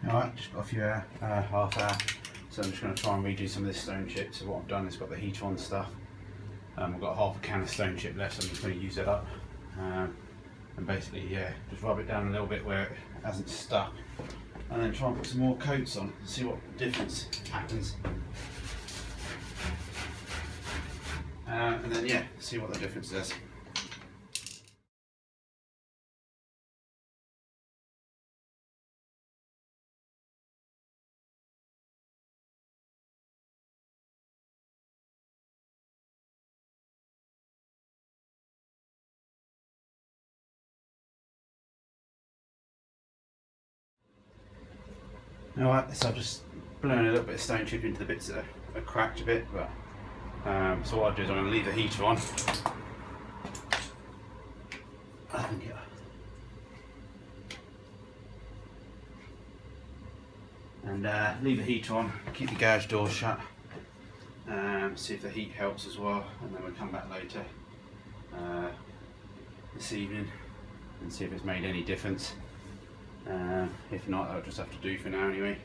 Alright, just got a few half hour, so I'm just going to try and redo some of this stone chip. So what I've done is got the heater on stuff. I've got half a can of stone chip left, so I'm just going to use it up. And basically, yeah, just rub it down a little bit where it hasn't stuck. And then try and put some more coats on and see what difference happens. And then, yeah, see what the difference is. Alright, so I've just blown a little bit of stone chip into the bits that are cracked a bit, but so what I'll do is I'm going to leave the heater on. I think and leave the heater on, keep the garage door shut, see if the heat helps as well, and then we'll come back later this evening and see if it's made any difference. If not, I'll just have to do for now anyway.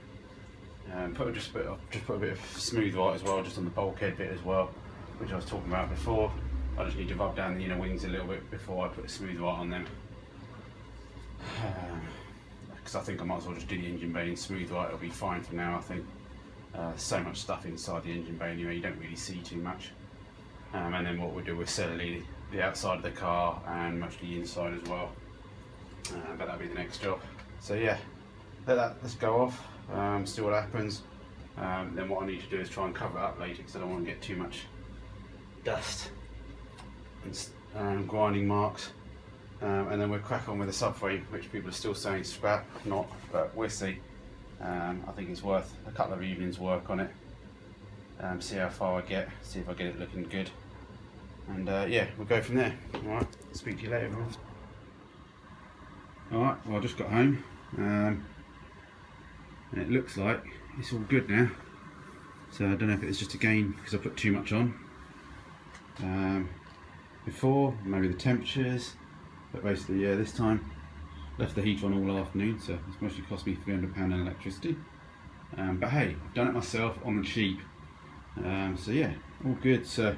Just put a bit of smooth white as well, just on the bulkhead bit as well, which I was talking about before. I just need to rub down the inner wings a little bit before I put a smooth white on them. Because I think I might as well just do the engine bay in smooth white, it'll be fine for now I think. So much stuff inside the engine bay anyway, you don't really see too much. And then what we'll do is settle the outside of the car and much the inside as well. But that'll be the next job. So yeah, let's go off, see what happens. Then what I need to do is try and cover it up later because I don't want to get too much dust and grinding marks. And then we'll crack on with the subframe, which people are still saying scrap, not, but we'll see. I think it's worth a couple of evenings work on it. See how far I get, see if I get it looking good. And yeah, we'll go from there. Alright, speak to you later everyone. Alright, well I just got home. And it looks like it's all good now, so I don't know if it's just again because I put too much on before, maybe the temperatures, but basically yeah, this time left the heater on all afternoon, so it's mostly cost me £300 in electricity, but hey, I've done it myself on the cheap, so yeah, all good, so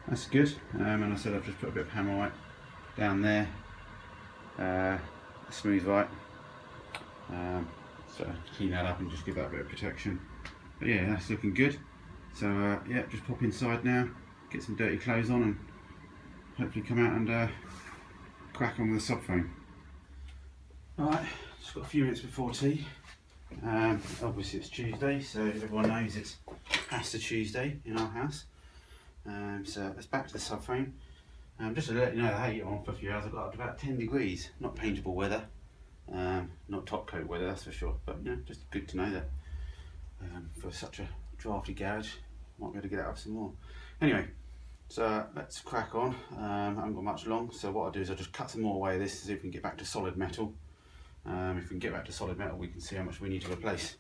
that's good. And I said I've just put a bit of hammer white down there, smooth white. So clean that up and just give that a bit of protection. But yeah, that's looking good. So yeah, just pop inside now, get some dirty clothes on, and hopefully come out and crack on with the subframe. Alright, just got a few minutes before tea. Obviously it's Tuesday, so everyone knows it's Pasta Tuesday in our house. So let's back to the subframe. Just to let you know, the heater on for a few hours, I've got up to about 10 degrees, not paintable weather. Not top coat weather, that's for sure, but you know, just good to know that for such a drafty garage, might be able to get it up some more. Anyway, so let's crack on. I haven't got much long, so what I'll do is I'll just cut some more away of this to see if we can get back to solid metal. If we can get back to solid metal, we can see how much we need to replace.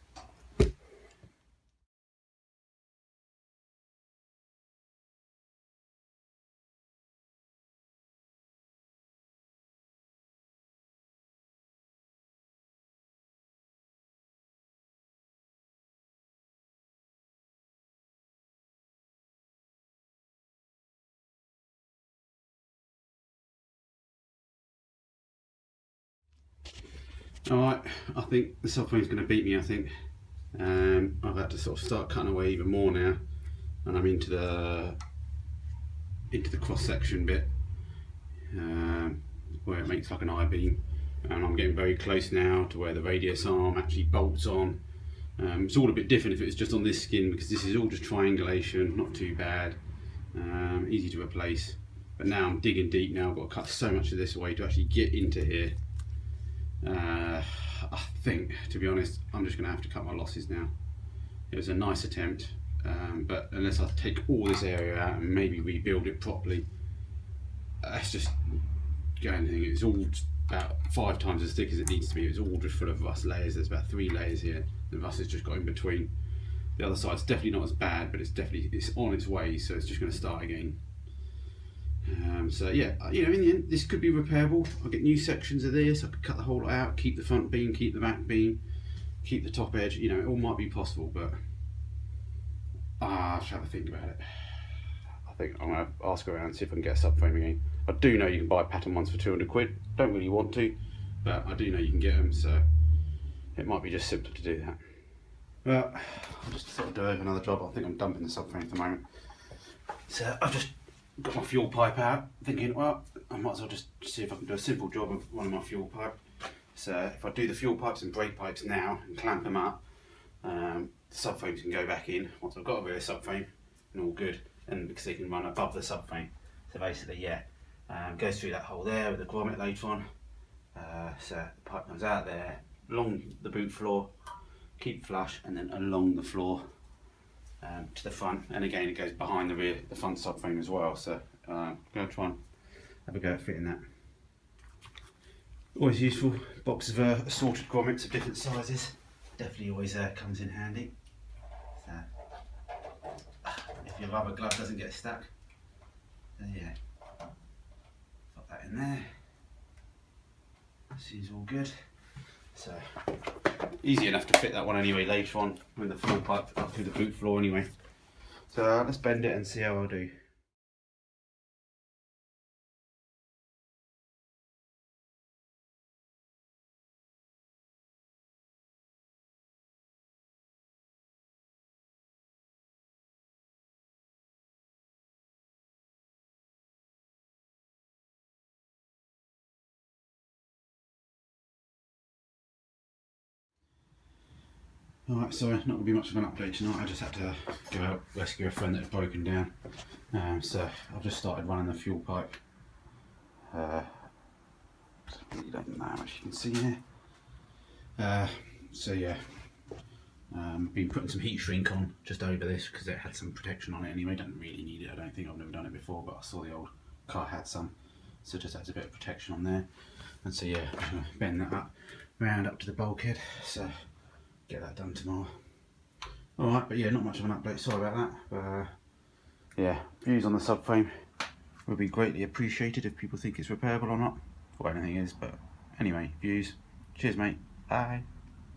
Alright, I think the subframe's going to beat me, I think. I've had to sort of start cutting away even more now, and I'm into the cross section bit, where it makes like an I-beam, and I'm getting very close now to where the radius arm actually bolts on. It's all a bit different if it's just on this skin, because this is all just triangulation, not too bad, easy to replace. But now I'm digging deep now, I've got to cut so much of this away to actually get into here. I think, to be honest, I'm just going to have to cut my losses now. It was a nice attempt, but unless I take all this area out and maybe rebuild it properly, it's just going to think it's all about 5 times as thick as it needs to be. It's all just full of rust layers. There's about 3 layers here. The rust has just got in between. The other side's definitely not as bad, but it's on its way, so it's just going to start again. So yeah, you know, in the end, this could be repairable. I'll get new sections of this. I could cut the whole lot out, keep the front beam, keep the back beam, keep the top edge. You know, it all might be possible, but I'll just have a think about it. I think I'm going to ask around and see if I can get a subframe again. I do know you can buy pattern ones for 200 quid. Don't really want to, but I do know you can get them, so it might be just simpler to do that. But I'll just sort of do over another job. I think I'm dumping the subframe at the moment. So I've just got my fuel pipe out, thinking, well, I might as well just see if I can do a simple job of one of my fuel pipe. So if I do the fuel pipes and brake pipes now and clamp them up, the subframes can go back in once I've got a bit of subframe and all good, and because they can run above the subframe. So basically, yeah, goes through that hole there with the grommet later on. So the pipe comes out there, along the boot floor, keep flush, and then along the floor to the front. And again, it goes behind the front subframe as well. So I'm going to try and have a go at fitting that. Always useful. Box of assorted grommets of different sizes. Definitely always comes in handy. So if your rubber glove doesn't get stuck, then yeah, pop that in there. Seems all good. So easy enough to fit that one anyway later on with the fuel pipe up through the boot floor anyway. So let's bend it and see how I'll do. Alright, sorry, not going to be much of an update tonight. I just had to go out rescue a friend that had broken down. So I've just started running the fuel pipe. You don't know how much you can see here. So yeah, been putting some heat shrink on just over this because it had some protection on it anyway. Don't really need it, I don't think. I've never done it before, but I saw the old car had some, so just adds a bit of protection on there. And so yeah, I'm going to bend that up, round up to the bulkhead. So get that done tomorrow. Alright, but yeah, not much of an update, sorry about that. But yeah, views on the subframe would be greatly appreciated if people think it's repairable or not. Well, anything is, but anyway, views. Cheers mate, bye.